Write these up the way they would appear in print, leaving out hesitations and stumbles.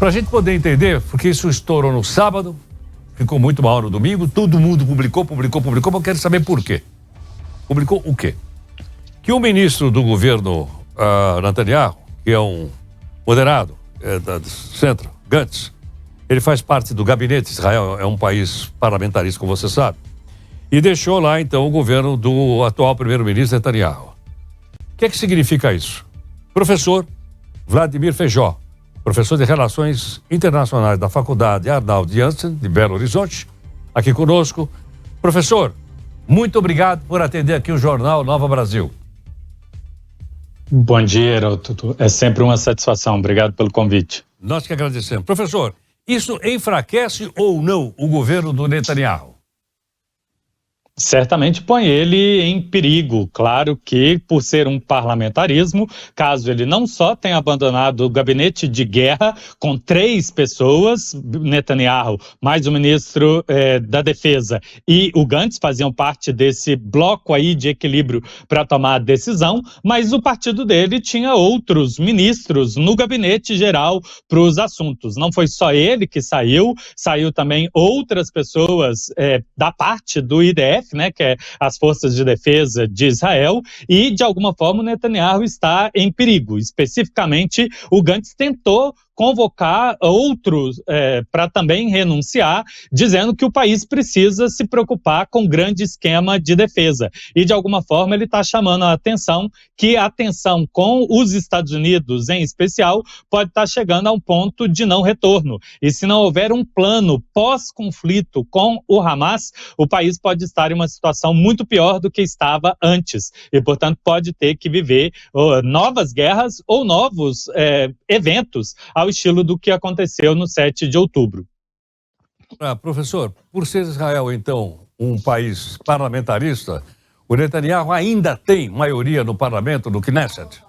Para a gente poder entender, porque isso estourou no sábado, ficou muito mal no domingo, todo mundo publicou, mas eu quero saber por quê. Publicou o quê? Que o ministro do governo Netanyahu, que é um moderado do centro, Gantz, ele faz parte do gabinete. Israel é um país parlamentarista, como você sabe, e deixou lá então o governo do atual primeiro-ministro Netanyahu. O que é que significa isso? Professor Vladimir Feijó, professor de Relações Internacionais da Faculdade Arnaldo Janssen, de Belo Horizonte, aqui conosco. Professor, muito obrigado por atender aqui o Jornal Nova Brasil. Bom dia, Heródoto. É sempre uma satisfação. Obrigado pelo convite. Nós que agradecemos. Professor, isso enfraquece ou não o governo do Netanyahu? Certamente põe ele em perigo. Claro que, por ser um parlamentarismo, caso ele não só tenha abandonado o gabinete de guerra com 3 pessoas, Netanyahu, mais o ministro da Defesa e o Gantz faziam parte desse bloco aí de equilíbrio para tomar a decisão, mas o partido dele tinha outros ministros no gabinete geral para os assuntos. Não foi só ele que saiu também outras pessoas da parte do IDF, que é as Forças de Defesa de Israel, e de alguma forma o Netanyahu está em perigo. Especificamente, o Gantz tentou convocar outros para também renunciar, dizendo que o país precisa se preocupar com um grande esquema de defesa. E, de alguma forma, ele está chamando a atenção que a tensão com os Estados Unidos, em especial, pode estar chegando a um ponto de não retorno. E se não houver um plano pós-conflito com o Hamas, o país pode estar em uma situação muito pior do que estava antes. E, portanto, pode ter que viver novas guerras ou novos eventos ao estilo do que aconteceu no 7 de outubro. Professor, por ser Israel, então, um país parlamentarista, o Netanyahu ainda tem maioria no parlamento, no Knesset?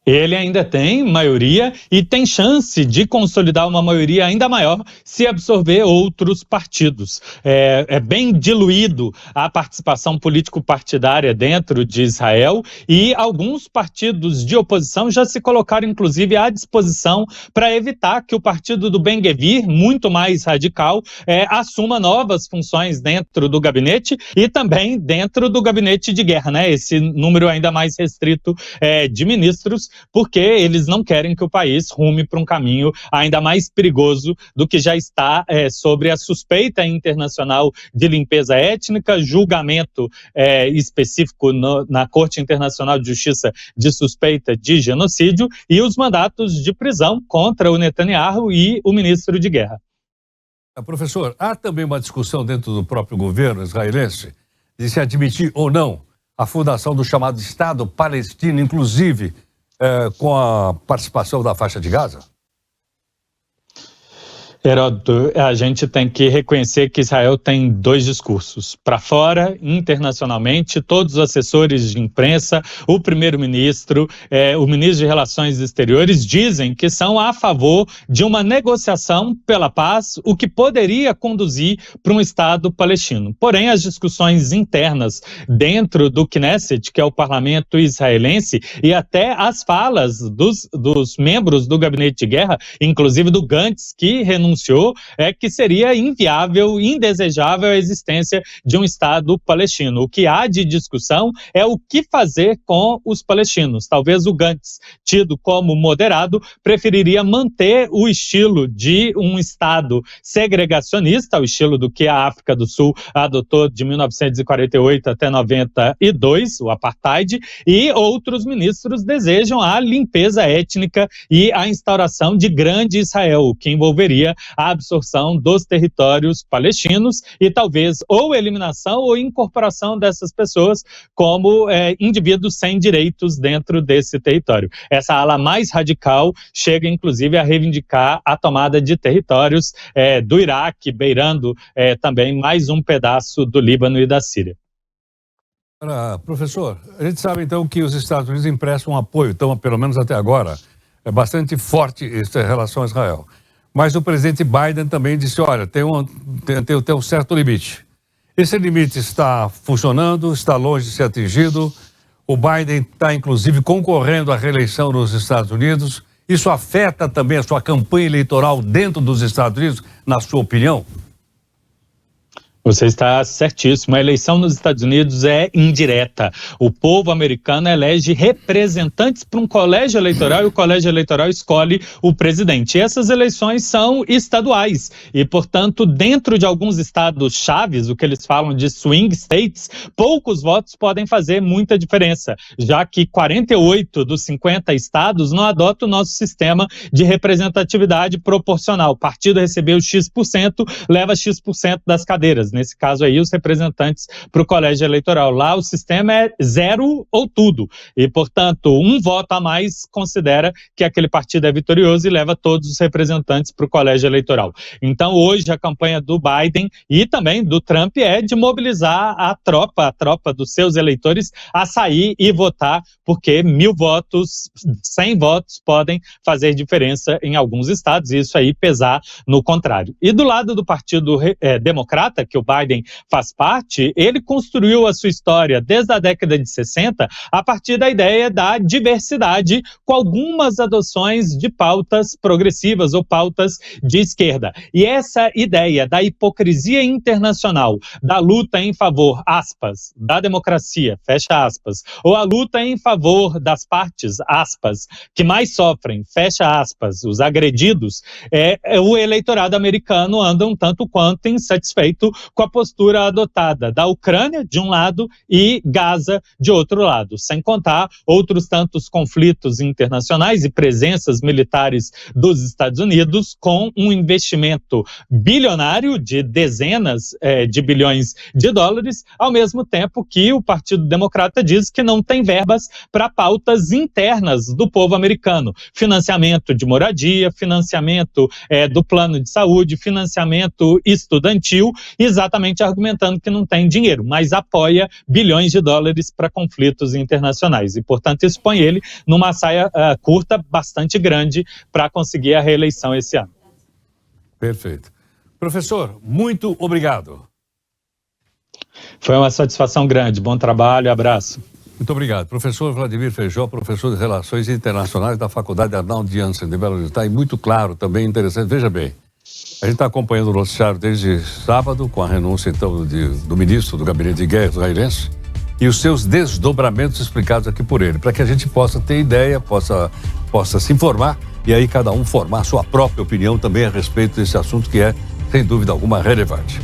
Ele ainda tem maioria e tem chance de consolidar uma maioria ainda maior se absorver outros partidos. É bem diluído a participação político-partidária dentro de Israel e alguns partidos de oposição já se colocaram, inclusive, à disposição para evitar que o partido do Ben-Gvir, muito mais radical, assuma novas funções dentro do gabinete e também dentro do gabinete de guerra, Esse número ainda mais restrito de ministros, porque eles não querem que o país rume para um caminho ainda mais perigoso do que já está sobre a suspeita internacional de limpeza étnica, julgamento específico na Corte Internacional de Justiça de suspeita de genocídio e os mandatos de prisão contra o Netanyahu e o ministro de guerra. Professor, há também uma discussão dentro do próprio governo israelense de se admitir ou não a fundação do chamado Estado palestino, inclusive com a participação da faixa de Gaza? Heródoto, a gente tem que reconhecer que Israel tem 2 discursos. Para fora, internacionalmente, todos os assessores de imprensa, o primeiro-ministro, o ministro de Relações Exteriores dizem que são a favor de uma negociação pela paz, o que poderia conduzir para um Estado palestino. Porém, as discussões internas dentro do Knesset, que é o parlamento israelense, e até as falas dos membros do gabinete de guerra, inclusive do Gantz, que renunciou, que seria inviável, indesejável a existência de um Estado palestino. O que há de discussão é o que fazer com os palestinos. Talvez o Gantz, tido como moderado, preferiria manter o estilo de um Estado segregacionista, o estilo do que a África do Sul adotou de 1948 até 92, o apartheid, e outros ministros desejam a limpeza étnica e a instauração de grande Israel, o que envolveria a absorção dos territórios palestinos e talvez ou eliminação ou incorporação dessas pessoas como indivíduos sem direitos dentro desse território. Essa ala mais radical chega inclusive a reivindicar a tomada de territórios do Iraque, beirando também mais um pedaço do Líbano e da Síria. Professor, a gente sabe então que os Estados Unidos emprestam um apoio, então pelo menos até agora, é bastante forte em relação a Israel. Mas o presidente Biden também disse, olha, tem um certo limite. Esse limite está funcionando, está longe de ser atingido. O Biden está, inclusive, concorrendo à reeleição nos Estados Unidos. Isso afeta também a sua campanha eleitoral dentro dos Estados Unidos, na sua opinião? Você está certíssimo. A eleição nos Estados Unidos é indireta. O povo americano elege representantes para um colégio eleitoral e o colégio eleitoral escolhe o presidente. E essas eleições são estaduais e, portanto, dentro de alguns estados chaves, o que eles falam de swing states, poucos votos podem fazer muita diferença, já que 48 dos 50 estados não adotam o nosso sistema de representatividade proporcional. O partido recebeu X%, leva X% das cadeiras. Nesse caso aí, os representantes para o colégio eleitoral. Lá o sistema é 0 ou tudo. E, portanto, um voto a mais considera que aquele partido é vitorioso e leva todos os representantes para o colégio eleitoral. Então, hoje, a campanha do Biden e também do Trump é de mobilizar a tropa dos seus eleitores a sair e votar, porque 1.000 votos, 100 votos podem fazer diferença em alguns estados e isso aí pesar no contrário. E do lado do Partido Democrata, que o Biden faz parte, ele construiu a sua história desde a década de 60 a partir da ideia da diversidade, com algumas adoções de pautas progressivas ou pautas de esquerda. E essa ideia da hipocrisia internacional, da luta em favor, aspas, da democracia, fecha aspas, ou a luta em favor das partes, aspas, que mais sofrem, fecha aspas, os agredidos, o eleitorado americano anda um tanto quanto insatisfeito com a postura adotada da Ucrânia, de um lado, e Gaza, de outro lado, sem contar outros tantos conflitos internacionais e presenças militares dos Estados Unidos, com um investimento bilionário de dezenas de bilhões de dólares, ao mesmo tempo que o Partido Democrata diz que não tem verbas para pautas internas do povo americano. Financiamento de moradia, financiamento do plano de saúde, financiamento estudantil, exatamente argumentando que não tem dinheiro, mas apoia bilhões de dólares para conflitos internacionais. E, portanto, isso põe ele numa saia curta bastante grande para conseguir a reeleição esse ano. Perfeito. Professor, muito obrigado. Foi uma satisfação grande. Bom trabalho, abraço. Muito obrigado. Professor Vladimir Feijó, professor de Relações Internacionais da Faculdade Arnaldo Jansen de Belo Horizonte. E muito claro, também interessante. Veja bem, a gente está acompanhando o noticiário desde sábado, com a renúncia, então, do ministro do Gabinete de Guerra israelense e os seus desdobramentos explicados aqui por ele, para que a gente possa ter ideia, possa se informar e aí cada um formar a sua própria opinião também a respeito desse assunto que é, sem dúvida alguma, relevante.